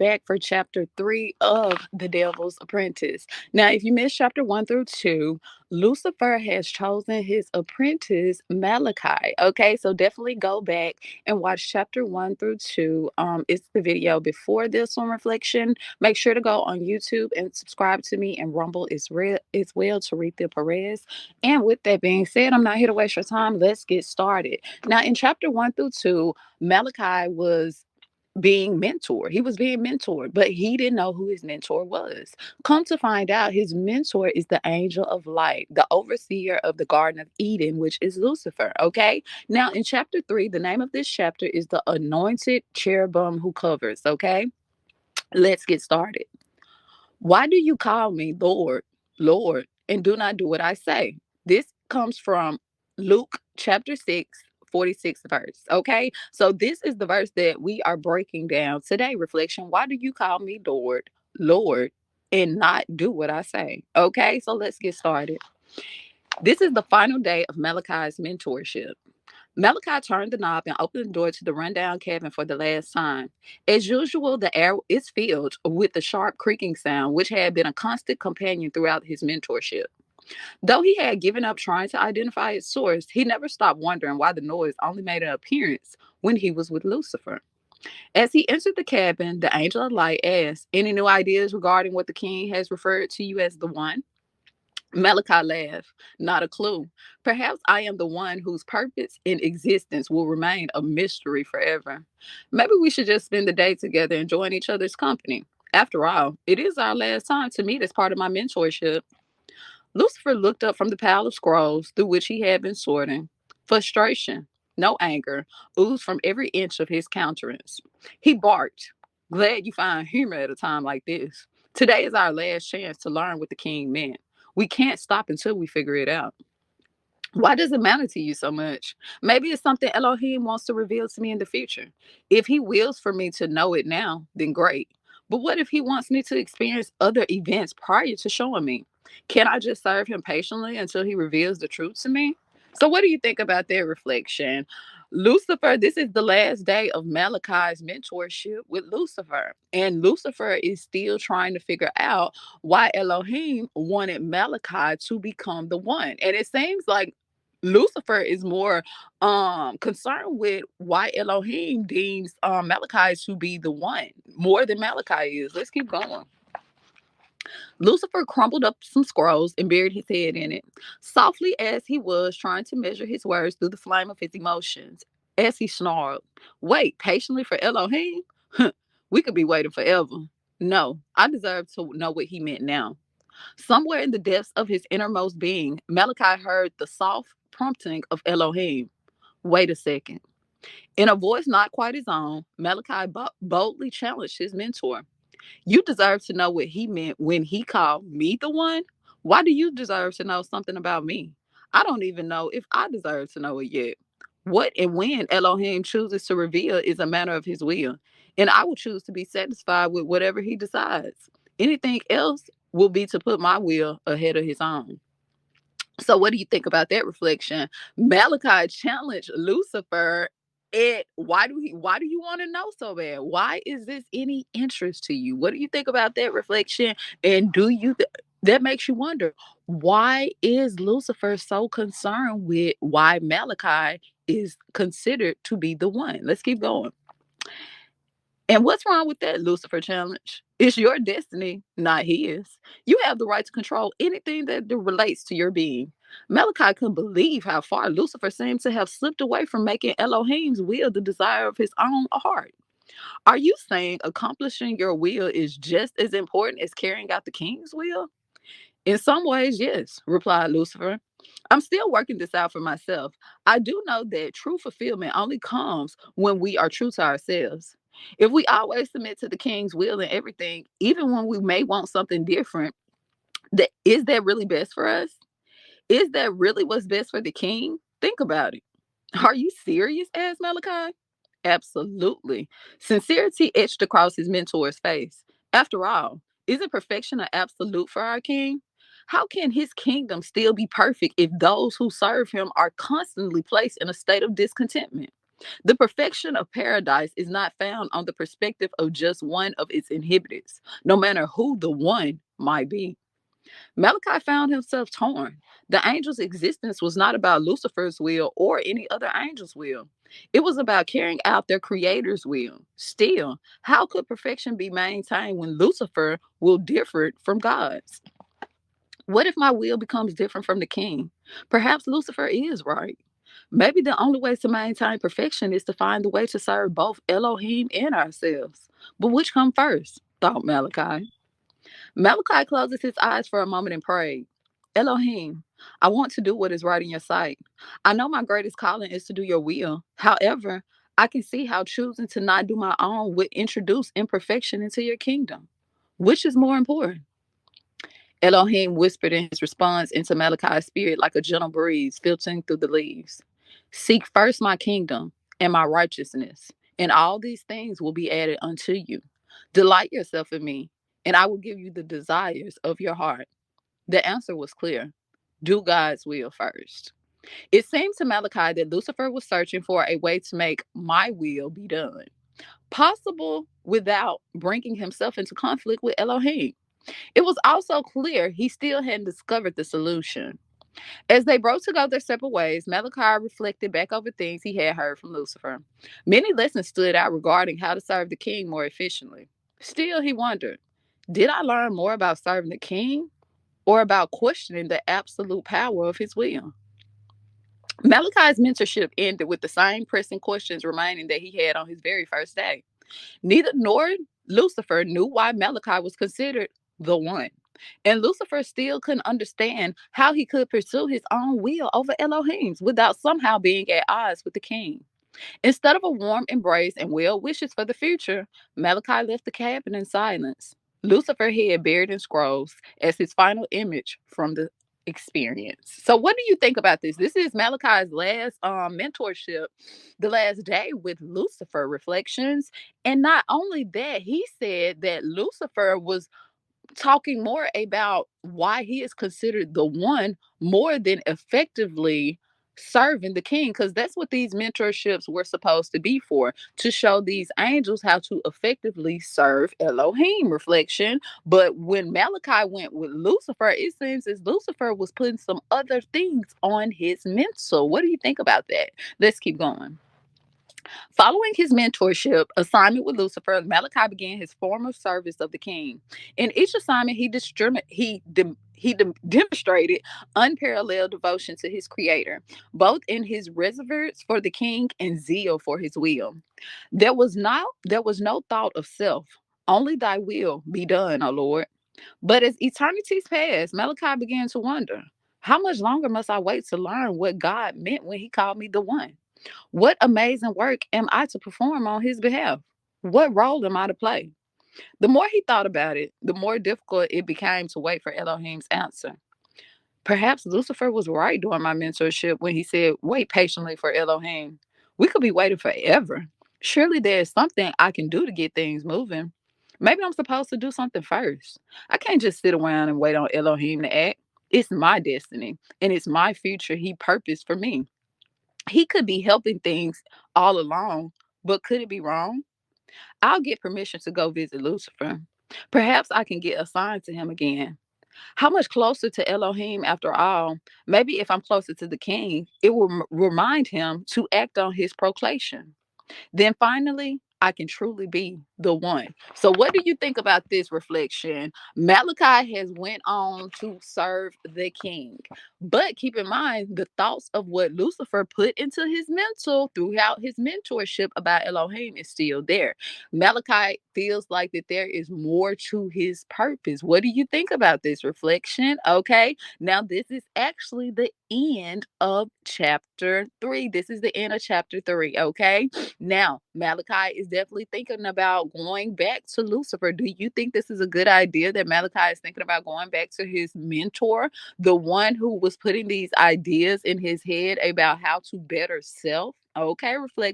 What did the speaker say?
back for chapter 3 of The Devil's Apprentice. Now, if you missed chapter 1 through 2, Lucifer has chosen his apprentice, Malachi. Okay, so definitely go back and watch chapter 1 through 2. It's the video before this one reflection. Make sure to go on YouTube and subscribe to me and Rumble as well to read the Perez. And with that being said, I'm not here to waste your time. Let's get started. Now, in chapter 1 through 2, Malachi was being mentored. He was being mentored, but he didn't know who his mentor was. Come to find out, his mentor is the angel of light, the overseer of the Garden of Eden, which is Lucifer. Okay. Now, in chapter 3, the name of this chapter is the anointed cherubim who covers. Okay. Let's get started. Why do you call me Lord, Lord, and do not do what I say? This comes from Luke chapter 6, 46 verse. Okay. So this is the verse that we are breaking down today. Reflection. Why do you call me Lord, Lord, and not do what I say? Okay. So let's get started. This is the final day of Malachi's mentorship. Malachi turned the knob and opened the door to the rundown cabin for the last time. As usual, the air is filled with the sharp creaking sound, which had been a constant companion throughout his mentorship. Though he had given up trying to identify its source, he never stopped wondering why the noise only made an appearance when he was with Lucifer. As he entered the cabin, the angel of light asked, "Any new ideas regarding what the king has referred to you as the one?" Malachi laughed. "Not a clue. Perhaps I am the one whose purpose in existence will remain a mystery forever. Maybe we should just spend the day together enjoying each other's company. After all, it is our last time to meet as part of my mentorship." Lucifer looked up from the pile of scrolls through which he had been sorting. Frustration, no anger, oozed from every inch of his countenance. He barked. "Glad you find humor at a time like this. Today is our last chance to learn what the king meant. We can't stop until we figure it out. Why does it matter to you so much? Maybe it's something Elohim wants to reveal to me in the future. If he wills for me to know it now, then great. But what if he wants me to experience other events prior to showing me? Can I just serve him patiently until he reveals the truth to me?" So, what do you think about that reflection? Lucifer, this is the last day of Malachi's mentorship with Lucifer. And Lucifer is still trying to figure out why Elohim wanted Malachi to become the one. And it seems like Lucifer is more concerned with why Elohim deems Malachi to be the one more than Malachi is. Let's keep going. Lucifer crumpled up some scrolls and buried his head in it, softly as he was trying to measure his words through the flame of his emotions. As he snarled, "Wait patiently for Elohim? We could be waiting forever. No, I deserve to know what he meant now." Somewhere in the depths of his innermost being, Malachi heard the soft prompting of Elohim. "Wait a second." In a voice not quite his own, Malachi boldly challenged his mentor. "You deserve to know what he meant when he called me the one. Why do you deserve to know something about me? I don't even know if I deserve to know it yet. What and when Elohim chooses to reveal is a matter of his will, and I will choose to be satisfied with whatever he decides. Anything else will be to put my will ahead of his own." So, what do you think about that reflection? Malachi challenged Lucifer. Why do you want to know so bad? Why is this any interest to you? What do you think about that reflection? And that makes you wonder, why is Lucifer so concerned with why Malachi is considered to be the one? Let's keep going. And what's wrong with that, Lucifer challenge? It's your destiny, not his. You have the right to control anything that relates to your being. Malachi couldn't believe how far Lucifer seemed to have slipped away from making Elohim's will the desire of his own heart. Are you saying accomplishing your will is just as important as carrying out the king's will? "In some ways, yes," replied Lucifer. "I'm still working this out for myself. I do know that true fulfillment only comes when we are true to ourselves. If we always submit to the king's will and everything, even when we may want something different, is that really best for us? Is that really what's best for the king? Think about it." "Are you serious?" asked Malachi. Absolutely. Sincerity etched across his mentor's face. After all, isn't perfection an absolute for our king? How can his kingdom still be perfect if those who serve him are constantly placed in a state of discontentment? The perfection of paradise is not found on the perspective of just one of its inhabitants, no matter who the one might be. Malachi found himself torn. The angel's existence was not about Lucifer's will or any other angel's will. It was about carrying out their creator's will. Still, how could perfection be maintained when Lucifer will differ from God's? What if my will becomes different from the king? Perhaps Lucifer is right. Maybe the only way to maintain perfection is to find the way to serve both Elohim and ourselves. But which come first? Thought Malachi. Malachi closes his eyes for a moment and prayed, Elohim, I want to do what is right in your sight. I know my greatest calling is to do your will. However, I can see how choosing to not do my own would introduce imperfection into your kingdom. Which is more important? Elohim whispered in his response into Malachi's spirit like a gentle breeze filtering through the leaves. Seek first my kingdom and my righteousness, and all these things will be added unto you. Delight yourself in me, and I will give you the desires of your heart. The answer was clear. Do God's will first. It seemed to Malachi that Lucifer was searching for a way to make my will be done, possible without bringing himself into conflict with Elohim. It was also clear he still hadn't discovered the solution. As they broke to go their separate ways, Malachi reflected back over things he had heard from Lucifer. Many lessons stood out regarding how to serve the king more efficiently. Still, he wondered, did I learn more about serving the king or about questioning the absolute power of his will? Malachi's mentorship ended with the same pressing questions remaining that he had on his very first day. Neither nor Lucifer knew why Malachi was considered the one. And Lucifer still couldn't understand how he could pursue his own will over Elohim's without somehow being at odds with the king. Instead of a warm embrace and well wishes for the future, Malachi left the cabin in silence. Lucifer head buried in scrolls as his final image from the experience. So what do you think about this? This is Malachi's last mentorship, the last day with Lucifer reflections. And not only that, he said that Lucifer was talking more about why he is considered the one more than effectively serving the king, because that's what these mentorships were supposed to be for, to show these angels how to effectively serve Elohim reflection. But when Malachi went with Lucifer, it seems as Lucifer was putting some other things on his mental. What do you think about that? Let's keep going. Following his mentorship assignment with Lucifer, Malachi began his formal service of the king. In each assignment, demonstrated unparalleled devotion to his creator, both in his reverence for the king and zeal for his will. There was no thought of self. Only thy will be done, O Lord. But as eternities passed, Malachi began to wonder, how much longer must I wait to learn what God meant when he called me the one? What amazing work am I to perform on his behalf? What role am I to play? The more he thought about it, the more difficult it became to wait for Elohim's answer. Perhaps Lucifer was right during my mentorship when he said, wait patiently for Elohim. We could be waiting forever. Surely there is something I can do to get things moving. Maybe I'm supposed to do something first. I can't just sit around and wait on Elohim to act. It's my destiny and it's my future he purposed for me. He could be helping things all along, but could it be wrong? I'll get permission to go visit Lucifer. Perhaps I can get assigned to him again. How much closer to Elohim after all? Maybe if I'm closer to the king, it will remind him to act on his proclamation. Then finally, I can truly be the one. So what do you think about this reflection? Malachi has went on to serve the king. But keep in mind the thoughts of what Lucifer put into his mental throughout his mentorship about Elohim is still there. Malachi feels like that there is more to his purpose. What do you think about this reflection? Okay. Now this is actually the end of chapter 3. This is the end of chapter 3, okay? Now, Malachi is definitely thinking about going back to Lucifer. Do you think this is a good idea that Malachi is thinking about going back to his mentor, the one who was putting these ideas in his head about how to better self? Okay, reflect.